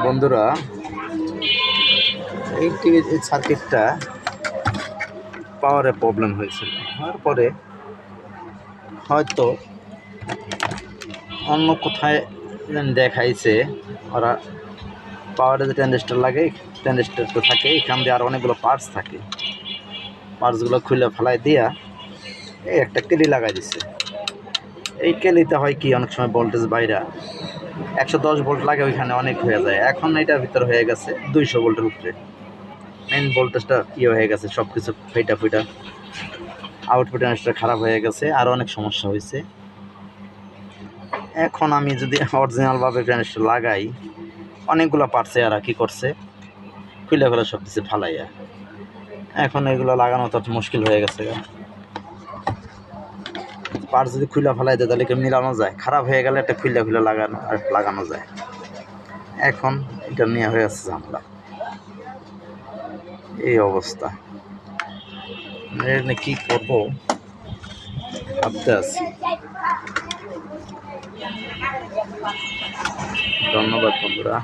বন্ধুরা, এই টিভির এই সার্কিটটা পাওয়ারে প্রবলেম হয়েছিল, হওয়ার পরে হয়তো অন্য কোথায় দেখাইছে ওরা পাওয়ারে যে ট্রানজিস্টার লাগে, ট্রানজিস্টার তো থাকে, এখান দিয়ে আর অনেকগুলো পার্টস থাকে, পার্টসগুলো খুলে ফেলাই দিয়া এই একটা কেলি লাগাই দিছে। এই কেলিতে হয় কি, অনেক সময় ভোল্টেজ বাইরা 110 ভোল্ট লাগে, ওইখানে অনেক হয়ে যায়। এখন এটার ভিতর হয়ে গেছে 200 ভোল্টের উপরে, মেন ভোল্টেজটা হয়ে গেছে, সব কিছু ফেটা ফুটা, আউটপুট ট্রানজিস্টার খারাপ হয়ে গেছে, আর অনেক সমস্যা হয়েছে। এখন আমি যদি অরিজিনালভাবে ট্রানজিস্টার লাগাই, অনেকগুলো পার্টসে এরা কী করছে, খুলে সব কিছু ফালাইয়া, এখন এগুলো লাগানো তো মুশকিল হয়ে গেছে। পার্টস যদি খুলে ফেলাই দেয় তাহলে কি মিলানো যায়? খারাপ হয়ে গেলে একটা খুলে লাগানো যায়। এখন এটা নিয়ে হয়ে আছে ঝামেলা, এই অবস্থা। কি করবো ভাবতে আছি। ধন্যবাদ বন্ধুরা।